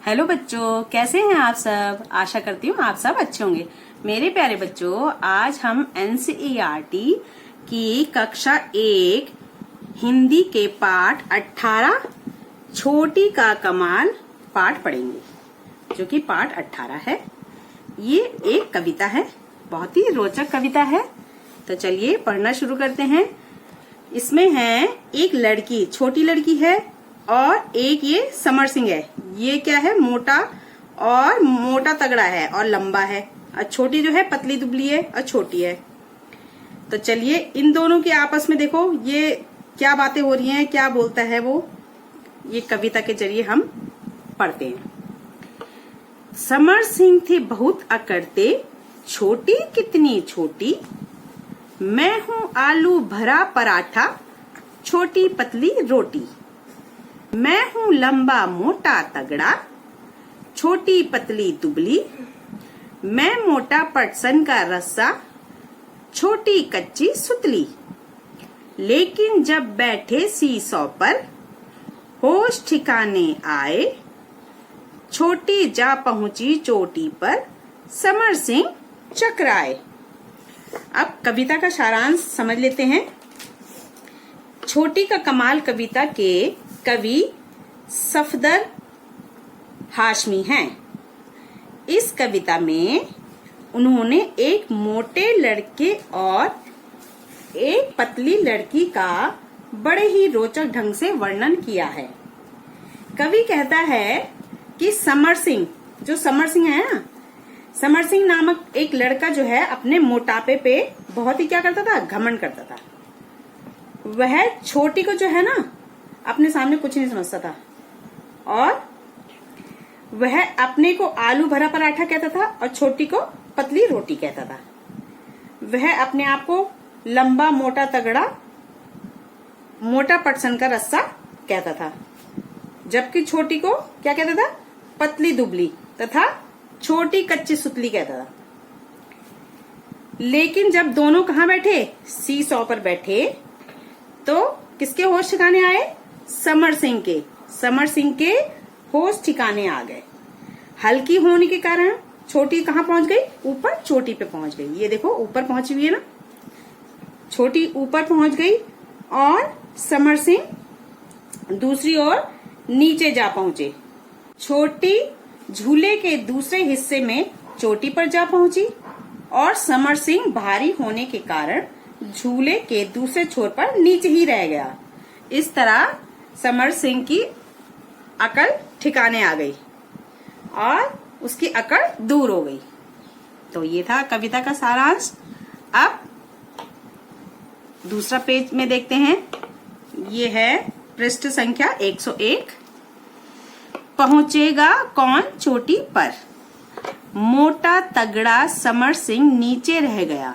Hello बच्चों, कैसे हैं आप सब। आशा करती हूँ आप सब अच्छे होंगे। मेरे प्यारे बच्चों, आज हम एनसीईआरटी की कक्षा 1 हिंदी के पाठ 18 छोटी का कमाल पाठ पढ़ेंगे, जो कि पाठ 18 है। ये एक कविता है, बहुत ही रोचक कविता है। तो चलिए पढ़ना शुरू करते हैं। इसमें है एक लड़की, छोटी लड़की है, और एक ये समर सिंह है। ये क्या है, मोटा तगड़ा है और लंबा है, और छोटी जो है पतली दुबली है और छोटी है। तो चलिए इन दोनों के आपस में देखो ये क्या बातें हो रही हैं, क्या बोलता है वो, ये कविता के जरिए हम पढ़ते हैं। समर सिंह थे बहुत अकड़ते, छोटी कितनी छोटी, मैं हूँ आलू भरा पराठा, छोटी पतली रोटी, मैं हूँ लंबा मोटा तगड़ा, छोटी पतली दुबली, मैं मोटा पटसन का रस्सा, छोटी कच्ची सुतली। लेकिन जब बैठे सीसौ पर, होश ठिकाने आए, छोटी जा पहुंची चोटी पर, समर सिंह चकराए। अब कविता का सारांश समझ लेते हैं। छोटी का कमाल कविता के कवि सफदर हाशमी हैं। इस कविता में उन्होंने एक मोटे लड़के और एक पतली लड़की का बड़े ही रोचक ढंग से वर्णन किया है। कवि कहता है कि समर सिंह है ना, समर सिंह नामक एक लड़का जो है अपने मोटापे पे बहुत ही क्या करता था, घमंड करता था। वह छोटी को जो है ना अपने सामने कुछ नहीं समझता था, और वह अपने को आलू भरा पराठा कहता था और छोटी को पतली रोटी कहता था। वह अपने आप को लंबा मोटा तगड़ा, मोटा पटसन का रस्सा कहता था, जबकि छोटी को क्या कहता था, पतली दुबली तथा छोटी कच्ची सुतली कहता था। लेकिन जब दोनों कहाँ बैठे, सीसॉ पर बैठे, तो किसके होश ठिकाने आए, समर सिंह के होश ठिकाने आ गए। हल्की होने के कारण छोटी कहाँ पहुंच गई, ऊपर चोटी पे पहुंच गई। ये देखो ऊपर पहुंची हुई है ना, छोटी ऊपर पहुंच गई और समर सिंह दूसरी ओर नीचे जा पहुंचे। छोटी झूले के दूसरे हिस्से में चोटी पर जा पहुंची और समर सिंह भारी होने के कारण झूले के दूसरे छोर पर नीचे ही रह गया। इस तरह समर सिंह की अकल ठिकाने आ गई और उसकी अकड़ दूर हो गई। तो ये था कविता का सारांश। अब दूसरा पेज में देखते हैं। ये है पृष्ठ संख्या 101। पहुंचेगा कौन चोटी पर, मोटा तगड़ा समर सिंह नीचे रह गया,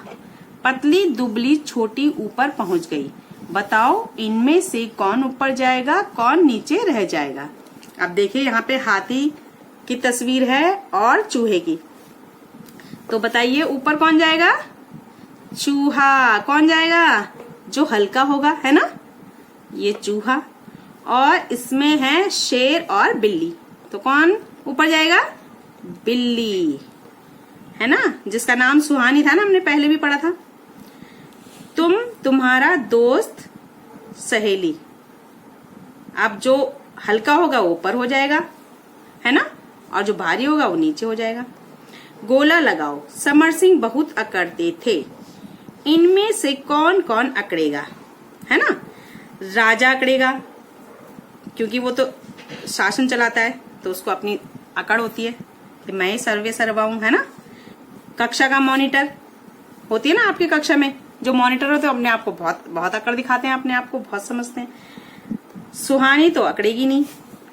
पतली दुबली छोटी ऊपर पहुंच गई, बताओ इनमें से कौन ऊपर जाएगा, कौन नीचे रह जाएगा। अब देखिए यहाँ पे हाथी की तस्वीर है और चूहे की। तो बताइए ऊपर कौन जाएगा, चूहा। कौन जाएगा, जो हल्का होगा, है ना, ये चूहा। और इसमें है शेर और बिल्ली, तो कौन ऊपर जाएगा, बिल्ली, है ना, जिसका नाम सुहानी था ना, हमने पहले भी पढ़ा था। तुम्हारा दोस्त सहेली। अब जो हल्का होगा वो ऊपर हो जाएगा, है ना, और जो भारी होगा वो नीचे हो जाएगा। गोला लगाओ, समर सिंह बहुत अकड़ते थे, इनमें से कौन कौन अकड़ेगा, है ना। राजा अकड़ेगा, क्योंकि वो तो शासन चलाता है, तो उसको अपनी अकड़ होती है कि मैं ही सर्वे सर्वा हूं, है ना। कक्षा का मॉनिटर होती है ना, आपकी कक्षा में जो मॉनिटर होते हैं अपने आप को बहुत अकड़ दिखाते हैं, अपने आप को बहुत समझते हैं। सुहानी तो अकड़ेगी नहीं।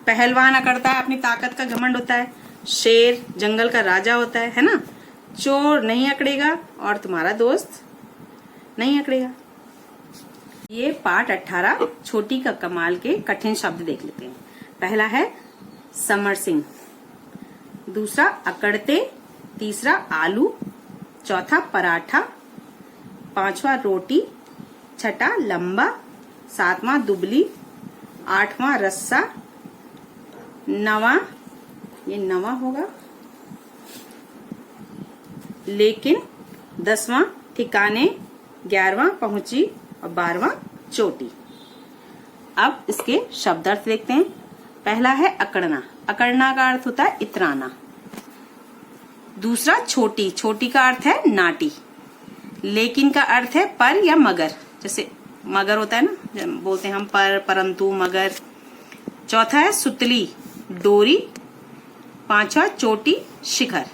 पहलवान अकड़ता है, अपनी ताकत का घमंड होता है। शेर जंगल का राजा होता है ना। चोर नहीं अकड़ेगा और तुम्हारा दोस्त नहीं अकड़ेगा। ये पाठ 18 छोटी का कमाल के कठिन शब्द देख लेते हैं। पहला है समर सिंह, दूसरा अकड़ते, तीसरा आलू, चौथा पराठा, पांचवा रोटी, छठा लंबा, सातवां दुबली, आठवां रस्सा, नवा ये 9वां होगा, लेकिन 10वां ठिकाने, 11वां पहुंची और 12वां चोटी। अब इसके शब्द अर्थ देखते हैं। पहला है अकड़ना। अकड़ना का अर्थ होता है इतराना। दूसरा छोटी। छोटी का अर्थ है नाटी। लेकिन का अर्थ है पर या मगर। जैसे मगर होता है ना, बोलते हैं हम पर, परंतु, मगर। चौथा है सुतली, डोरी। पांचवा चोटी, शिखर।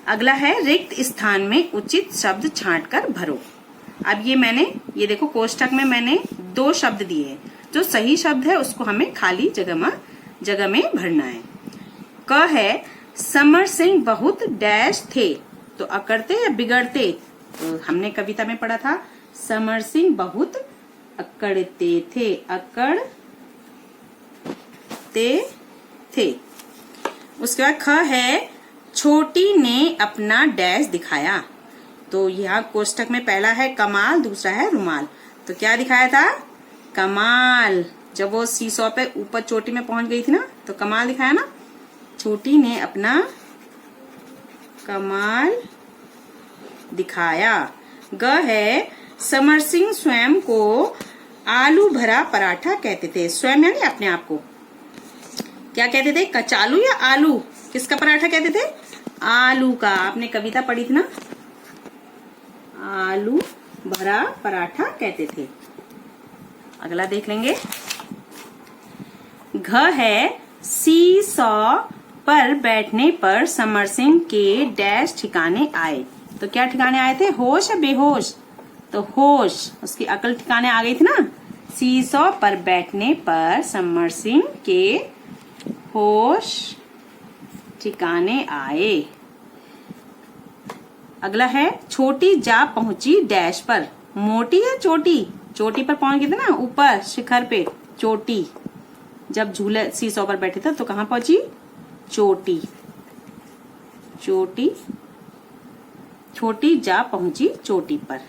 अगला है रिक्त स्थान में उचित शब्द छांट कर भरो। अब ये देखो कोष्ठक में मैंने 2 शब्द दिए हैं। जो सही शब्द है उसको हमें खाली जगह में भरना है। क है समर सिंह बहुत डैश थे। तो अकड़ते या बिगड़ते? तो हमने कविता में पढ़ा था समर सिंह बहुत अकड़ते थे। अकड़ते थे। उसके बाद ख है छोटी ने अपना डैश दिखाया। तो यहाँ कोष्ठक में पहला है कमाल, दूसरा है रुमाल। तो क्या दिखाया था? कमाल। जब वो सीसॉ पे ऊपर चोटी में पहुंच गई थी ना, तो कमाल दिखाया ना। छोटी ने अपना कमाल दिखाया। ग है समर सिंह स्वयं को आलू भरा पराठा कहते थे। स्वयं यानी अपने आप को क्या कहते थे? कचालू या आलू? किसका पराठा कहते थे? आलू का। आपने कविता पढ़ी थी ना, आलू भरा पराठा कहते थे। अगला देख लेंगे। घ है सीसॉ पर बैठने पर समर सिंह के डैश ठिकाने आए। तो क्या ठिकाने आए थे? होश या बेहोश? तो होश। उसकी अकल ठिकाने आ गई थी ना। सीसॉ पर बैठने पर समर सिंह के होश ठिकाने आए। अगला है छोटी जा पहुंची डैश पर। मोटी या चोटी? चोटी पर पहुंच गए थे ना, ऊपर शिखर पे, चोटी। जब झूले सीसॉ पर बैठे थे तो कहां पहुंची? चोटी। चोटी। छोटी जा पहुंची चोटी पर।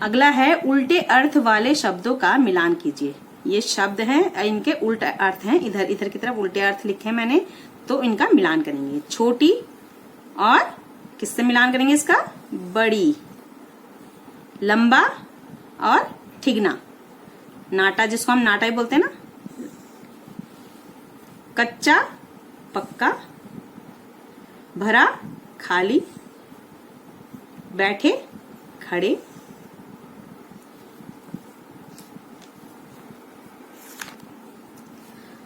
अगला है उल्टे अर्थ वाले शब्दों का मिलान कीजिए। ये शब्द हैं, इनके उल्टे अर्थ हैं। इधर की तरफ उल्टे अर्थ लिखे हैं मैंने, तो इनका मिलान करेंगे। छोटी और किससे मिलान करेंगे इसका? बड़ी। लंबा और ठिगना। नाटा, जिसको हम नाटा ही बोलते हैं ना। कच्चा, पक्का। भरा, खाली। बैठे, खड़े।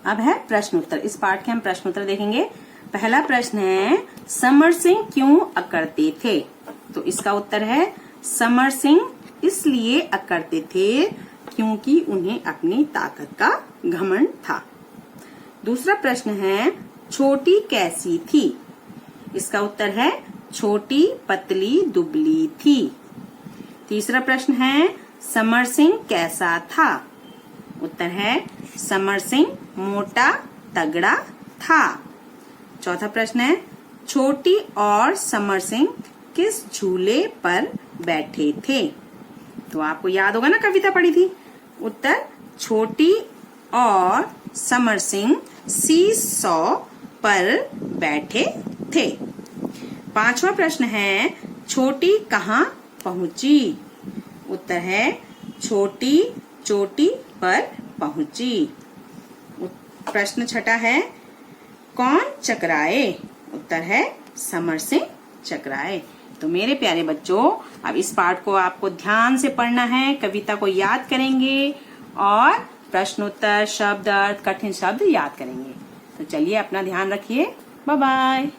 अब है प्रश्न उत्तर। इस पाठ के हम प्रश्न उत्तर देखेंगे। पहला प्रश्न है समर सिंह क्यों अकड़ते थे? तो इसका उत्तर है समर सिंह इसलिए अकड़ते थे क्योंकि उन्हें अपनी ताकत का घमंड था। दूसरा प्रश्न है छोटी कैसी थी? इसका उत्तर है छोटी पतली दुबली थी। तीसरा प्रश्न है समर सिंह कैसा था? उत्तर है समर सिंह मोटा तगड़ा था। चौथा प्रश्न है छोटी और समर सिंह किस झूले पर बैठे थे? तो आपको याद होगा ना, कविता पढ़ी थी। उत्तर छोटी और समर सिंह सीसॉ पर बैठे थे। पांचवा प्रश्न है छोटी कहाँ पहुंची? उत्तर है छोटी चोटी पर पहुंची। प्रश्न छठा है कौन चकराए? उत्तर है समर सिंह चकराए। तो मेरे प्यारे बच्चों, अब इस पाठ को आपको ध्यान से पढ़ना है, कविता को याद करेंगे और प्रश्नोत्तर, शब्द अर्थ, कठिन शब्द याद करेंगे। तो चलिए अपना ध्यान रखिए। Bye bye.